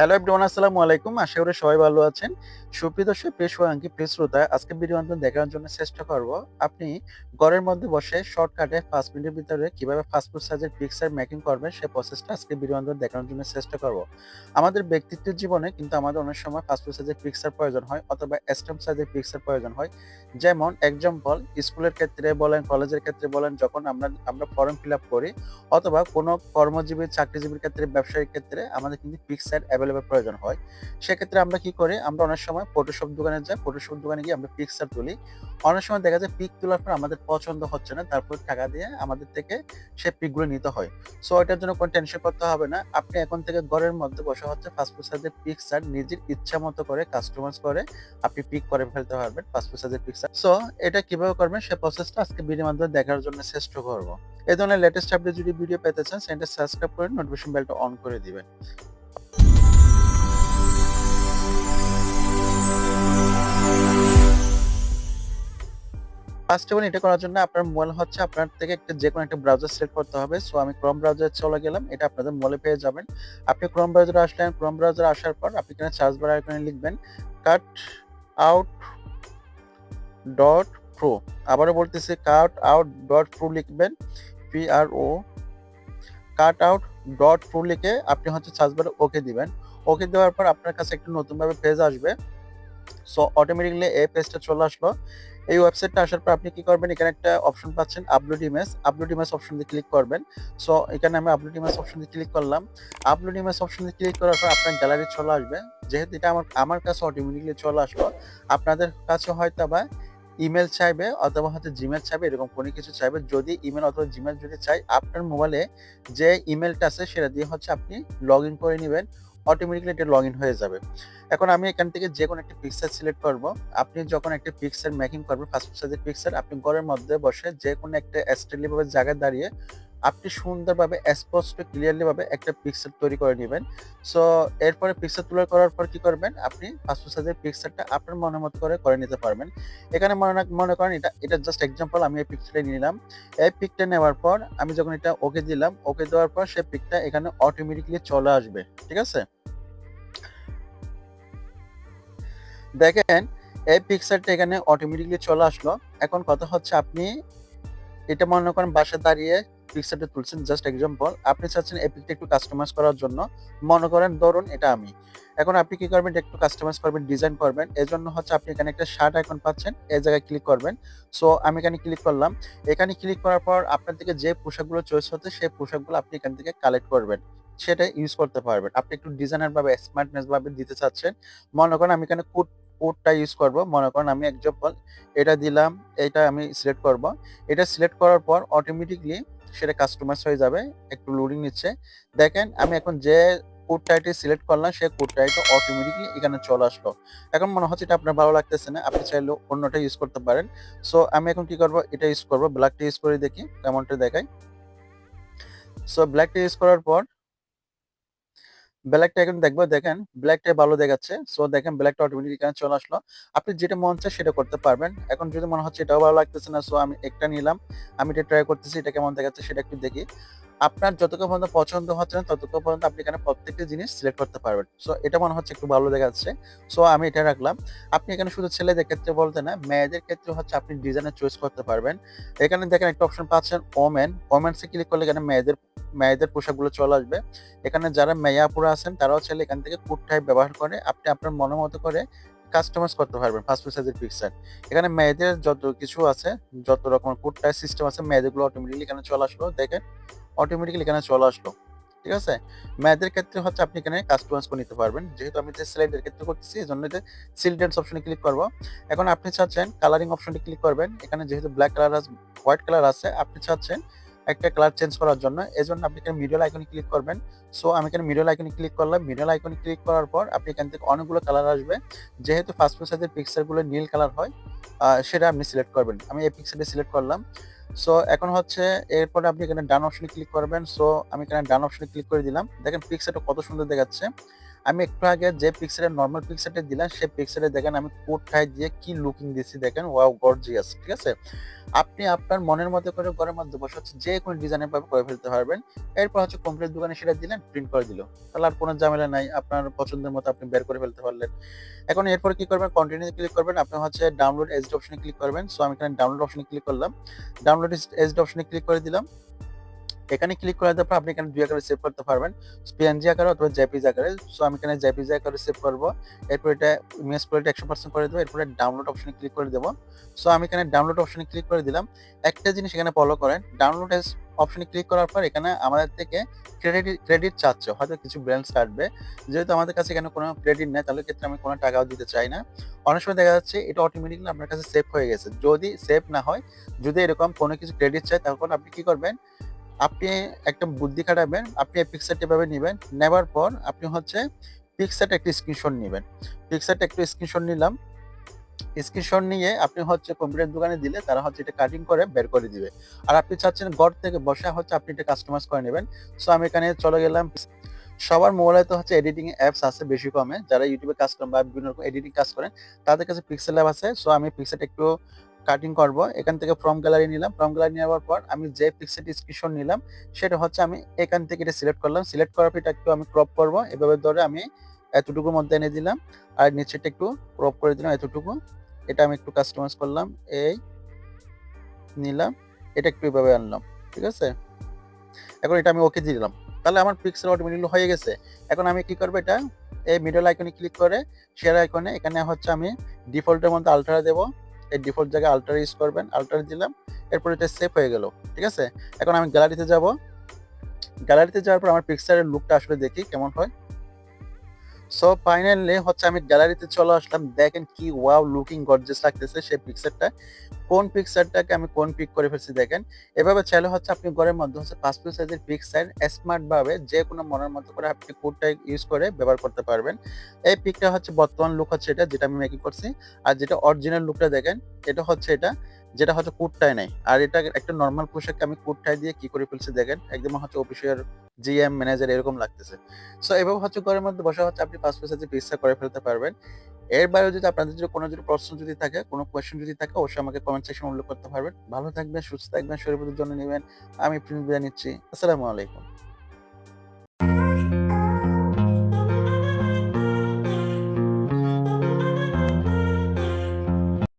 Hello everyone, আসসালামু আলাইকুম। আশা করি সবাই ভালো আছেন। সুপ্রিয় দর্শক, প্রিয় শুভাকাঙ্ক্ষী, প্রিয় শ্রোতা, আজকের ভিডিও আমি দেখানোর জন্য চেষ্টা করব আপনি ঘরের মধ্যে বসে শর্টকাটে ৫ মিনিটের ভিতরে কিভাবে পাসপোর্ট সাইজের পিকচার মেকিং করবেন সেই প্রসেসটা আজকের ভিডিও মাধ্যমে দেখানোর জন্য চেষ্টা করব। আমাদের ব্যক্তিত্বের জীবনে কিন্তু আমাদের অনেক সময় পাসপোর্ট সাইজের পিকচার প্রয়োজন হয় অথবা স্ট্যাম্প সাইজের পিকচার প্রয়োজন হয়। যেমন এক্সাম্পল স্কুলের ক্ষেত্রে বলেন, কলেজের ক্ষেত্রে বলেন, যখন আমরা ফর্ম ফিল আপ করি অথবা কোনো কর্মজীবী, চাকরিজীবীর ক্ষেত্রে, ব্যবসায়ীর ক্ষেত্রে আমাদের কিন্তু পিকচার এভেইলেবল প্রয়োজন হয়। সেক্ষেত্রে আমরা কি করি? আমরা অনেক সময় ফটোশপ দোকানে যাই। ফটোশপ দোকানে গিয়ে আমরা পিকচার তুলি। অনেক সময় দেখা যায় পিক তোলার পর আমাদের পছন্দ হচ্ছে না। তারপর টাকা দিয়ে আমাদের থেকে সে পিকগুলো নিতে হয়। সো এটার জন্য কোনো টেনশন করতে হবে না। আপনি এখন থেকে ঘরের মধ্যে বসে পাসপোর্ট সাইজের পিকচার নিজের ইচ্ছা মতো করে কাস্টমাইজ করে আপনি পিক করে ফেলতে পারবেন পাসপোর্ট সাইজের পিকচার। সো এটা কিভাবে করবেন সে প্রসেসটা আজকে ভিডিওর মাধ্যমে দেখার জন্য চেষ্টা করব। এই ধরনের লেটেস্ট আপডেট যদি ভিডিও পেতে চান, চ্যানেলটা সাবস্ক্রাইব করে নোটিফিকেশন বেলটা অন করে দিবেন। ফার্স্ট অফ অল এটা করার জন্য আপনার মোবাইল আপনার থেকে যেকোনো একটা ব্রাউজার সিলেক্ট করতে হবে। সো আমি ক্রোম ব্রাউজারে চলে গেলাম। এটা আপনাদের মোবাইলে পেয়ে যাবেন। আপনি ক্রোম ব্রাউজারে আসলেন। ক্রোম ব্রাউজারে আসার পর আপনি এখানে সার্চ বার আইকনে লিখবেন cutout.pro। আবারও বলতেছি cutout.pro লিখবেন। PRO cutout.pro লিখে আপনি সার্চ বারে ওকে দিবেন। ওকে দেওয়ার পর আপনার কাছে একটা নতুনভাবে পেজ আসবে। সো অটোমেটিক্যালি এই পেজটা চলে আসলো। এই ওয়েবসাইটটা আসার পর আপনি কি করবেন? এখানে একটা অপশন পাচ্ছেন upload image. Upload image option দিয়ে ক্লিক করবেন। সো এখানে আমি আপলোড ইমেজ অপশন দিয়ে ক্লিক করলাম। আপলোড ইমেজ অপশন দিয়ে ক্লিক করার পর আপনার গ্যালারি চলে আসবে। যেহেতু এটা আমার কাছে অটোমেটিক্যালি চলে আসলো। আপনাদের কাছে হয়তোবা ইমেল চাইবে অথবা জিমেইল চাইবে, এরকম কোনো কিছু চাইবে। যদি ইমেল অথবা জিমেইল যদি চাই, আপনার মোবাইলে যে ইমেলটা আছে সেটা দিয়ে আপনি লগইন করে নিবেন। অটোমেটিক্যালি এটা লগইন হয়ে যাবে। এখন আমি এখান থেকে যেকোনো একটা পিকচার সিলেক্ট করব। আপনি যখন একটা পিকচার মেকিং করবেন, পাসপোর্ট সাইজের পিকচার, আপনি ঘরের মধ্যে বসে যেকোনো একটা স্টাইলি ভাবে জায়গায় দাঁড়িয়ে আপনি সুন্দরভাবে স্পষ্ট ক্লিয়ারলি ভাবে একটা পিকচার তৈরি করে নিবেন। সো এরপরে পিকচার তোলার করার পর কি করবেন? আপনি পাসপোর্ট সাইজের পিকচারটা আপনার মনের মতো করে নিতে পারবেন। এখানে মনে করেন এটা জাস্ট এক্সাম্পল, আমি এই পিকচারটা নিলাম। এই পিকটা নেওয়ার পর আমি যখন এটা ওকে দিলাম, ওকে দেওয়ার পর সেই পিকটা এখানে অটোমেটিক্যালি চলে আসবে। ঠিক আছে? দেখেন এই পিকচারটা এখানে অটোমেটিক্যালি চলে আসলো। এখন কথা আপনি এটা মনে করেন বাসায় দাঁড়িয়ে পিকচারটা তুলছেন, জাস্ট এক্সাম্পল। আপনি চাচ্ছেন এই পিকটা একটু কাস্টমাইজ করার জন্য। মনে করেন ধরুন এটা আমি। এখন আপনি কি করবেন? এটা একটু কাস্টমাইজ করবেন, ডিজাইন করবেন। এজন্য আপনি এখানে একটা শার্ট আইকন পাচ্ছেন। এই জায়গায় ক্লিক করবেন। সো আমি এখানে ক্লিক করলাম। এখানে ক্লিক করার পর আপনার থেকে যে পোশাকগুলো চয়েস হচ্ছে সেই পোশাকগুলো আপনি এখান থেকে কালেক্ট করবেন। সেটা ইউজ করতে পারবেন। আপনি একটু ডিজাইনার ভাবে, স্মার্টনেস ভাবে দিতে চাচ্ছেন। মনে করেন আমি এখানে কোটটা ইউজ করব। মনে করেন আমি এক্সাম্পল এটা দিলাম, এটা আমি সিলেক্ট করব। এটা সিলেক্ট করার পর অটোমেটিক্যালি সেটা কাস্টমাইজ হয়ে যাবে। একটু লোডিং নিচ্ছে। দেখেন আমি এখন যে কোড টাইপটি সিলেক্ট করলাম সেই কোড টাইপটা অটোমেটিক্যালি এখানে চলে আসলো। এখন মনে হচ্ছে এটা আপনার ভালো লাগতেছে না। আপনি চাইলে অন্যটা ইউজ করতে পারেন। সো আমি এখন কি করব? এটা ইউজ করব। ব্ল্যাকটা ইউজ করে দেখি কেমনটা দেখায়। সো ব্ল্যাকটা ইউজ করার পর ব্ল্যাকটা এখন দেখবো, দেখেন ব্ল্যাকটাই ভালো দেখাচ্ছে। সো দেখেন ব্ল্যাকটা অটোমেটিক এখানে চলে আসলো। আপনি যেটা মন চায় সেটা করতে পারবেন। এখন যদি মনে হচ্ছে এটাও ভালো লাগতেছে না, সো আমি একটা নিলাম। আমি এটা ট্রাই করতেছি, এটা কেমন দেখাচ্ছে সেটা একটু দেখি। আপনার যতক্ষণ পর্যন্ত পছন্দ হচ্ছে না ততক্ষণ পর্যন্ত আপনি এখানে প্রত্যেকটা জিনিস সিলেক্ট করতে পারবেন। সো এটা মনে হচ্ছে একটু ভালো দেখাচ্ছে। সো আমি এটা রাখলাম। আপনি এখানে শুধু ছেলেদের ক্ষেত্রে বলতে না, মেয়েদের ক্ষেত্রে আপনি ডিজাইনের চয়েস করতে পারবেন। এখানে দেখেন একটা অপশন পাচ্ছেন ওমেনস এ ক্লিক করলে এখানে মেয়েদের মেয়েদের পোশাকগুলো চলে আসবে। এখানে যারা মেয়ে আপুরা আছেন তারাও চাইলে এখান থেকে কোড টাইপ ব্যবহার করে আপনি আপনার মনের মতো করে কাস্টমাইজ করতে পারবেন পাসপোর্ট সাইজের পিকচার। এখানে মেয়েদের যত কিছু আছে, যত রকমের কোড টাইপ সিস্টেম আছে, মেয়েদেরগুলো অটোমেটিক্যালি এখানে চলে আসলো। দেখেন অটোমেটিক্যালি এখানে চলে আসলো। ঠিক আছে? মেয়েদের ক্ষেত্রে আপনি এখানে কাস্টমাইজ করে নিতে পারবেন। যেহেতু আমি যে ছেলেদের ক্ষেত্রে করতেছি এজন্য এটা চিলড্রেনস অপশনে ক্লিক করব। এখন আপনি চাচ্ছেন কালারিং অপশনটি ক্লিক করবেন। এখানে যেহেতু ব্ল্যাক কালার আছে, হোয়াইট কালার আছে, আপনি চাচ্ছেন একটা কালার চেঞ্জ করার জন্য। এজন্য আপনি এখানে মিডল আইকনে ক্লিক করবেন। সো আমি এখানে মিডল আইকনে ক্লিক করলাম। মিডল আইকনে ক্লিক করার পর আপনি এখান থেকে অনেকগুলো কালার আসবে। যেহেতু পাসপোর্ট সাইজের পিক্সেল গুলো নীল কালার হয়, সেটা আপনি সিলেক্ট করবেন। আমি এই পিক্সেলটা সিলেক্ট করলাম। সো এখন এরপরে আপনি এখানে ডান অপশনে ক্লিক করবেন। সো আমি এখানে ডান অপশনে ক্লিক করে দিলাম। দেখেন পিক্সেলটা কত সুন্দর দেখাচ্ছে। আমি একটু আগে যে পিক্সেলের নরমাল পিকচারটা দিলাম, সেই পিকচারে দেখেন আমি কোটটায় দিয়ে কি লুকিং দিছি দেখেন, ওয়াও গর্জিয়াস, ঠিক আছে? আপনি আপনার মনের মতো করে ঘরের মধ্যে বসে হচ্ছে যেকোনো ডিজাইনের ভাবে করে ফেলতে পারবেন। এরপর হচ্ছে কম্পিউটার দোকানে সেটা দিলেন, প্রিন্ট করে দিল। তাহলে আর কোনো ঝামেলা নাই। আপনার পছন্দের মতো আপনি বের করে ফেলতে পারলেন। এখন এরপর কি করবেন? কন্টিনিউ ক্লিক করবেন। আপনি হচ্ছে ডাউনলোড এসডি অপশনে ক্লিক করবেন। সো আমি এখানে ডাউনলোড অপশনে ক্লিক করলাম। ডাউনলোড এসডি অপশনে ক্লিক করে দিলাম। এখানে ক্লিক করে দেওয়ার পর আপনি এখানে ২ আকারে সেভ করতে পারবেন। পিএনজি আকারে অথবা জেপিজি আকারে। সো আমি এখানে জেপিজি আকারে সেভ করব। এরপর এটা ইমেজ কোয়ালিটি ১০০% করে দেব। এরপরে ডাউনলোড অপশনে ক্লিক করে দেব। সো আমি এখানে ডাউনলোড অপশনে ক্লিক করে দিলাম। একটা জিনিস এখানে ফলো করেন। ডাউনলোড অপশনে ক্লিক করার পর এখানে আমাদের থেকে ক্রেডিট চাচ্ছে। হয়তো কিছু ব্যালেন্স কাটবে। যেহেতু আমাদের কাছে এখানে কোনো ক্রেডিট নাই, তাহলে ক্ষেত্রে আমি কোনো টাকাও দিতে চাই না। অনেক সময় দেখা যাচ্ছে এটা অটোমেটিক্যালি আপনার কাছে সেভ হয়ে গেছে। যদি সেভ না হয়, যদি এরকম কোনো কিছু ক্রেডিট চায়, তখন আপনি কি করবেন? আপনি একটা বুদ্ধি খাটাবেন। আপনি এই পিকচারটা এভাবে নিবেন। নেবার পর আপনি হচ্ছে পিকচারটা একটা স্ক্রিনশট নিবেন। পিকচারটা একটু স্ক্রিনশট নিলাম। স্ক্রিনশট নিয়ে আপনি হচ্ছে কম্পিউটার দোকানে দিলে তারা হচ্ছে এটা কাটিং করে বের করে দিবে। আর আপনি চাচ্ছেন ঘর থেকে বসে হচ্ছে আপনি এটা কাস্টমাইজ করে নিবেন। সো আমি এখানে চলে গেলাম। সবার মোবাইলে তো হচ্ছে এডিটিং অ্যাপস আছে বেশি কমে। যারা YouTube এ কাজ করেন বা বিভিন্ন রকম এডিটিং কাজ করেন, তাদের কাছে পিক্সেল ল্যাব আছে। সো আমি পিক্সেলটা একটু কাটিং করব। এখান থেকে ফ্রম গ্যালারি নিলাম। ফ্রম গ্যালারি নেওয়ার পর আমি যে পিক্সেলটি স্ক্রিনশট নিলাম, সেটা হচ্ছে আমি এখান থেকে এটা সিলেক্ট করলাম। সিলেক্ট করার পর এটা একটু আমি ক্রপ করব। এভাবে ধরে আমি এতটুকুর মধ্যে এনে দিলাম। আর নিচেরটা একটু ক্রপ করে দিলাম এতটুকু। এটা আমি একটু কাস্টমাইজ করলাম। এই নিলাম। এটা একটু এভাবে আনলাম। ঠিক আছে? এখন এটা আমি ওকে দিয়ে দিলাম। তাহলে আমার পিক্সেল অটোমেটিক্যালি হয়ে গেছে। এখন আমি কি করব? এটা এই মিডল আইকনে ক্লিক করে শেয়ার আইকনে এখানে হচ্ছে আমি ডিফল্টের মধ্যে আল্ট্রা দেব। এই ডিফল্ট জায়গায় আল্ট্রা ইউজ করবেন। আল্ট্রা দিলাম। এরপর এটা সেভ হয়ে গেল। ঠিক আছে? এখন আমি গ্যালারিতে যাব। গ্যালারিতে যাওয়ার পর আমার পিক্সেলের লুকটা আসলে দেখি কেমন হয়। সো ফাইনালি হচ্ছে আমি গ্যালারিতে চলে আসলাম। দেখেন কি ওয়াও লুকিং গর্জিয়াস লাগতেছে সেই পিকচারটা। কোন পিকচারটাকে আমি কোন পিক করে ফেলছি দেখেন। এভাবে চাইলে হচ্ছে আপনি ঘরের মধ্যে হচ্ছে পাসপোর্ট সাইজের পিকচার স্মার্ট ভাবে যেকোনো মনের মতো করে আপনি কোডটা ইউজ করে ব্যবহার করতে পারবেন। এই পিকটা হচ্ছে বর্তমান লুক হচ্ছে এটা যেটা আমি মেকিং করছি। আর যেটা অরিজিনাল লুকটা দেখেন, এটা হচ্ছে এটা যেটা হচ্ছে কোডটাই নাই। আর এটা একটা নরমাল পোশাককে আমি কোডটাই দিয়ে কি করে ফেলছি দেখেন। একদম হচ্ছে অফিসের জিএম ম্যানেজার এরকম লাগতেছে। সো এভাবে হচ্ছে ঘরের মধ্যে বসে হচ্ছে আপনি পাসপোর্ট সাইজের পিকচার করে ফেলতে পারবেন। এর বাইরেও যদি আপনাদের যদি কোনো যদি প্রশ্ন যদি থাকে, কোনো কোয়েশ্চেন যদি থাকে অবশ্যই আমাকে কমেন্ট সেকশনে উল্লেখ করতে পারবেন। ভালো থাকবেন, সুস্থ থাকবেন, শরীরের প্রতি যত্ন নিবেন। আমি প্রিন্স বিদায় নিচ্ছি। আসসালামু আলাইকুম।